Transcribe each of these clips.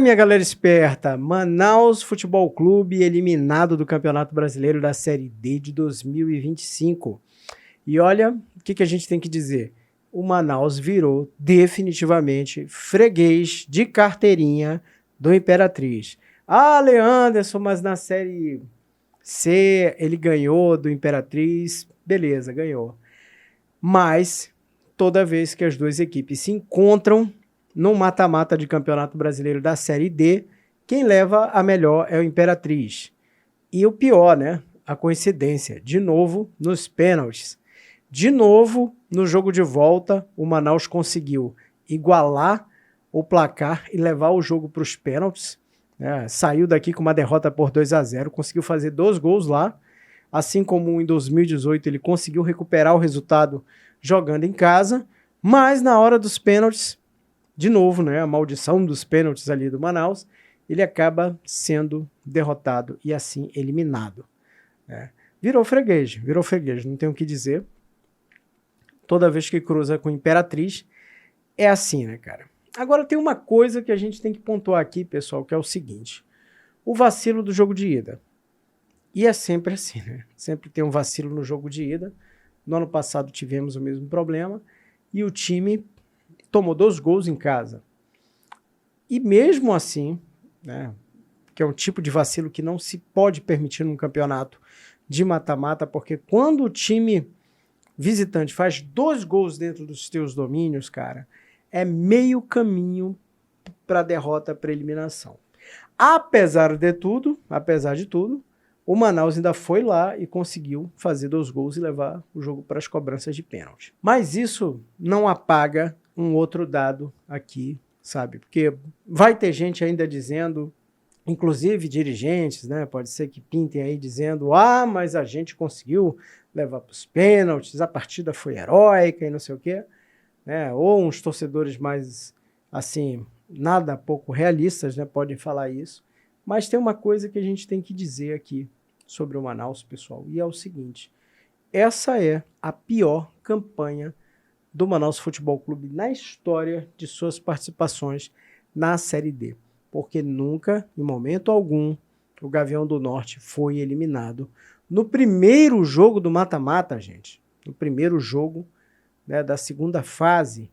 Minha galera esperta, Manaus Futebol Clube eliminado do Campeonato Brasileiro da Série D de 2025. E olha, o que a gente tem que dizer? O Manaus virou definitivamente freguês de carteirinha do Imperatriz. Leanderson, mas na Série C ele ganhou do Imperatriz, beleza, ganhou. Mas toda vez que as duas equipes se encontram no mata-mata de Campeonato Brasileiro da Série D, quem leva a melhor é o Imperatriz. E o pior, né? A coincidência. De novo, nos pênaltis. De novo, no jogo de volta, o Manaus conseguiu igualar o placar e levar o jogo para os pênaltis. Saiu daqui com uma derrota por 2-0, conseguiu fazer 2 gols lá. Assim como em 2018 ele conseguiu recuperar o resultado jogando em casa. Mas na hora dos pênaltis, de novo, né, a maldição dos pênaltis ali do Manaus, ele acaba sendo derrotado e assim eliminado. Virou freguês, não tenho o que dizer. Toda vez que cruza com Imperatriz, é assim, né, cara? Agora tem uma coisa que a gente tem que pontuar aqui, pessoal, que é o seguinte. O vacilo do jogo de ida. E é sempre assim, né? Sempre tem um vacilo no jogo de ida. No ano passado tivemos o mesmo problema e o time tomou 2 gols em casa. E mesmo assim, né, que é um tipo de vacilo que não se pode permitir num campeonato de mata-mata, porque quando o time visitante faz 2 gols dentro dos teus domínios, cara, é meio caminho para derrota, para eliminação. Apesar de tudo, o Manaus ainda foi lá e conseguiu fazer 2 gols e levar o jogo para as cobranças de pênalti. Mas isso não apaga um outro dado aqui, sabe? Porque vai ter gente ainda dizendo, inclusive dirigentes, né? Pode ser que pintem aí dizendo, mas a gente conseguiu levar para os pênaltis, a partida foi heróica e não sei o quê, né? Ou uns torcedores mais, assim, nada pouco realistas, né? Podem falar isso. Mas tem uma coisa que a gente tem que dizer aqui sobre o Manaus, pessoal, e é o seguinte, essa é a pior campanha do Manaus Futebol Clube na história de suas participações na Série D, porque nunca, em momento algum, o Gavião do Norte foi eliminado. No primeiro jogo do mata-mata, gente, no primeiro jogo, né, da segunda fase,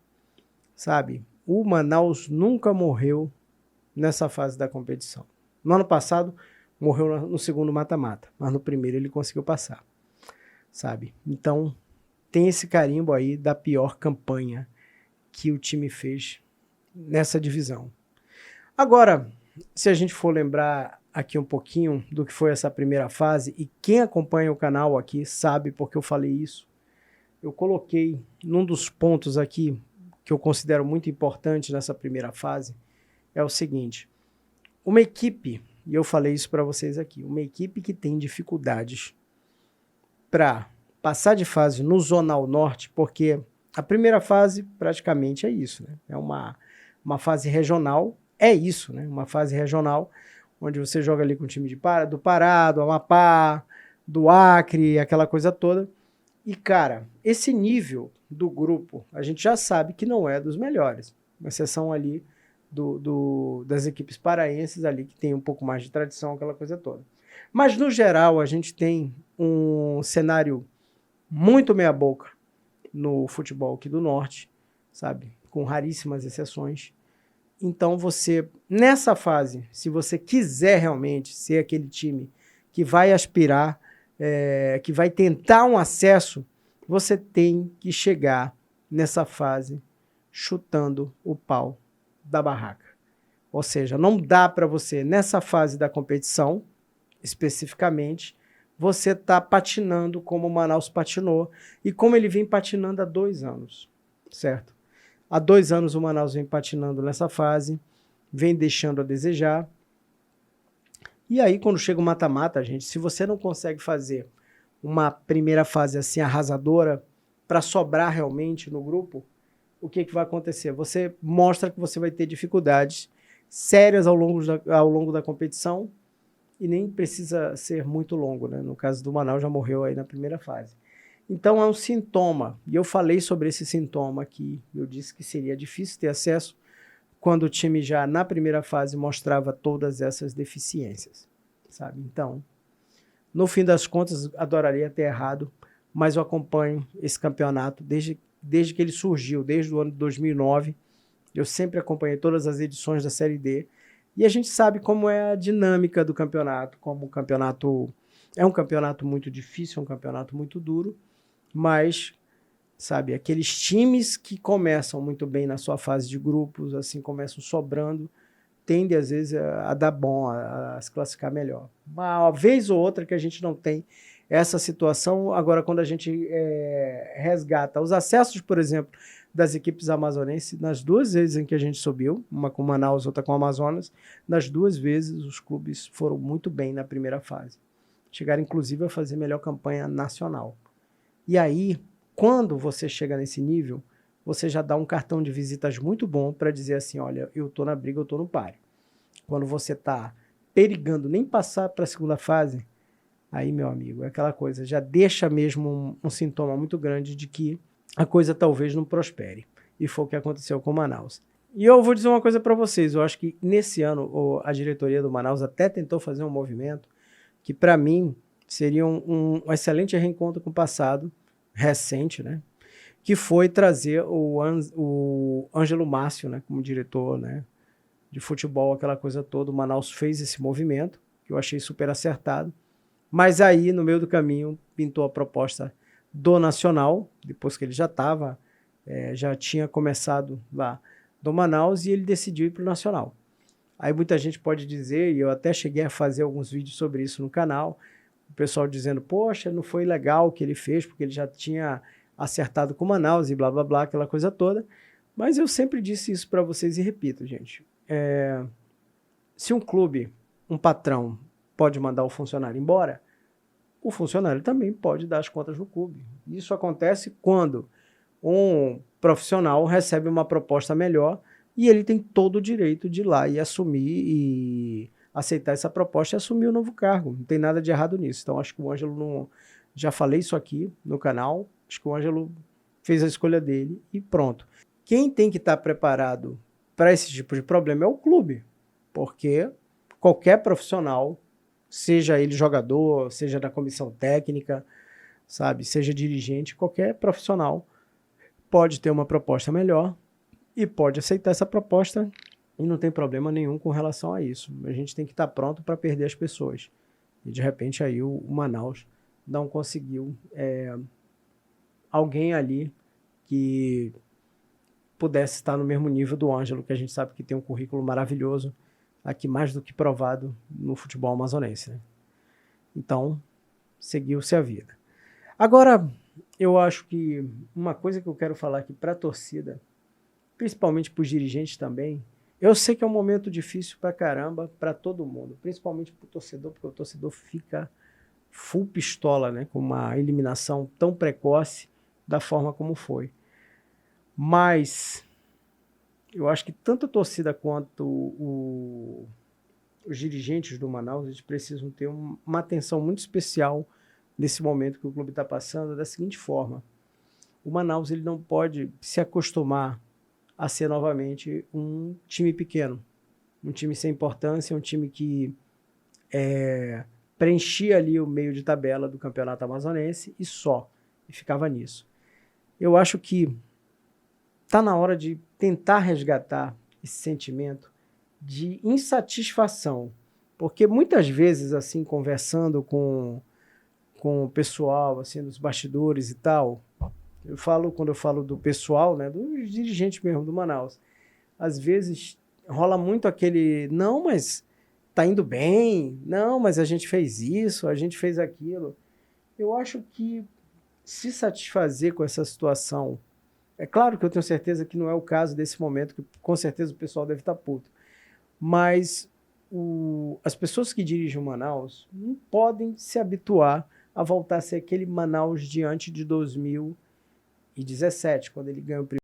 sabe, o Manaus nunca morreu nessa fase da competição. No ano passado, morreu no segundo mata-mata, mas no primeiro ele conseguiu passar, sabe? Então, tem esse carimbo aí da pior campanha que o time fez nessa divisão. Agora, se a gente for lembrar aqui um pouquinho do que foi essa primeira fase, e quem acompanha o canal aqui sabe porque eu falei isso, eu coloquei num dos pontos aqui que eu considero muito importante nessa primeira fase, é o seguinte, uma equipe, e eu falei isso para vocês aqui, uma equipe que tem dificuldades para passar de fase no Zonal Norte, porque a primeira fase praticamente é isso, né? É uma fase regional, é isso, né? Uma fase regional, onde você joga ali com o time do Pará, do Amapá, do Acre, aquela coisa toda. E, cara, esse nível do grupo, a gente já sabe que não é dos melhores, uma exceção ali das equipes paraenses ali, que tem um pouco mais de tradição, aquela coisa toda. Mas, no geral, a gente tem um cenário muito meia boca no futebol aqui do Norte, sabe? Com raríssimas exceções. Então você, nessa fase, se você quiser realmente ser aquele time que vai aspirar, que vai tentar um acesso, você tem que chegar nessa fase chutando o pau da barraca. Ou seja, não dá para você, nessa fase da competição, especificamente, você está patinando como o Manaus patinou e como ele vem patinando há 2 anos, certo? Há 2 anos o Manaus vem patinando nessa fase, vem deixando a desejar. E aí, quando chega o mata-mata, gente, se você não consegue fazer uma primeira fase assim arrasadora para sobrar realmente no grupo, o que vai acontecer? Você mostra que você vai ter dificuldades sérias ao longo da competição, e nem precisa ser muito longo, né? No caso do Manaus já morreu aí na primeira fase. Então é um sintoma, e eu falei sobre esse sintoma aqui, eu disse que seria difícil ter acesso quando o time já na primeira fase mostrava todas essas deficiências, sabe? Então, no fim das contas, adoraria ter errado, mas eu acompanho esse campeonato desde que ele surgiu, desde o ano de 2009. Eu sempre acompanhei todas as edições da Série D. E a gente sabe como é a dinâmica do campeonato, como o campeonato é um campeonato muito difícil, é um campeonato muito duro, mas, sabe, aqueles times que começam muito bem na sua fase de grupos, assim, começam sobrando, tende às vezes a dar bom, a se classificar melhor. Uma vez ou outra que a gente não tem essa situação, agora quando a gente resgata os acessos, por exemplo, das equipes amazonenses, nas 2 vezes em que a gente subiu, uma com Manaus, outra com Amazonas, nas 2 vezes os clubes foram muito bem na primeira fase. Chegaram inclusive a fazer melhor campanha nacional. E aí, quando você chega nesse nível, você já dá um cartão de visitas muito bom para dizer assim, olha, eu tô na briga, eu tô no páreo. Quando você tá perigando nem passar para a segunda fase, aí, meu amigo, é aquela coisa, já deixa mesmo um sintoma muito grande de que a coisa talvez não prospere. E foi o que aconteceu com o Manaus. E eu vou dizer uma coisa para vocês, eu acho que nesse ano a diretoria do Manaus até tentou fazer um movimento que para mim seria um excelente reencontro com o passado, recente, né? Que foi trazer o Ângelo Márcio, né, como diretor, né, de futebol, aquela coisa toda. O Manaus fez esse movimento, que eu achei super acertado. Mas aí, no meio do caminho, pintou a proposta do Nacional, depois que ele já tinha começado lá do Manaus, e ele decidiu ir para o Nacional. Aí muita gente pode dizer, e eu até cheguei a fazer alguns vídeos sobre isso no canal, o pessoal dizendo, poxa, não foi legal o que ele fez, porque ele já tinha acertado com o Manaus e blá, blá, blá, aquela coisa toda. Mas eu sempre disse isso para vocês e repito, gente. Se um clube, um patrão, pode mandar o funcionário embora, o funcionário também pode dar as contas no clube. Isso acontece quando um profissional recebe uma proposta melhor e ele tem todo o direito de ir lá e assumir e aceitar essa proposta e assumir o novo cargo. Não tem nada de errado nisso. Então, acho que o Ângelo não... Já falei isso aqui no canal. Acho que o Ângelo fez a escolha dele e pronto. Quem tem que estar preparado para esse tipo de problema é o clube, porque qualquer profissional, seja ele jogador, seja da comissão técnica, sabe, seja dirigente, qualquer profissional pode ter uma proposta melhor e pode aceitar essa proposta e não tem problema nenhum com relação a isso. A gente tem que estar pronto para perder as pessoas. E de repente aí o Manaus não conseguiu alguém ali que pudesse estar no mesmo nível do Ângelo, que a gente sabe que tem um currículo maravilhoso, aqui mais do que provado no futebol amazonense, né? Então, seguiu-se a vida. Agora, eu acho que uma coisa que eu quero falar aqui para a torcida, principalmente para os dirigentes também, eu sei que é um momento difícil para caramba, para todo mundo, principalmente para o torcedor, porque o torcedor fica full pistola, né, com uma eliminação tão precoce da forma como foi. Mas eu acho que tanto a torcida quanto os dirigentes do Manaus, eles precisam ter uma atenção muito especial nesse momento que o clube está passando, da seguinte forma: o Manaus ele não pode se acostumar a ser novamente um time pequeno, um time sem importância, um time que preenchia ali o meio de tabela do campeonato amazonense e só, e ficava nisso. Eu acho que está na hora de tentar resgatar esse sentimento de insatisfação, porque muitas vezes, assim, conversando com o pessoal, assim, dos bastidores e tal, quando eu falo do pessoal, né, dos dirigentes mesmo do Manaus, às vezes rola muito aquele, não, mas tá indo bem, não, mas a gente fez isso, a gente fez aquilo. Eu acho que se satisfazer com essa situação, é claro que eu tenho certeza que não é o caso desse momento, que com certeza o pessoal deve estar puto, mas as pessoas que dirigem o Manaus não podem se habituar a voltar a ser aquele Manaus de antes de 2017, quando ele ganhou o primeiro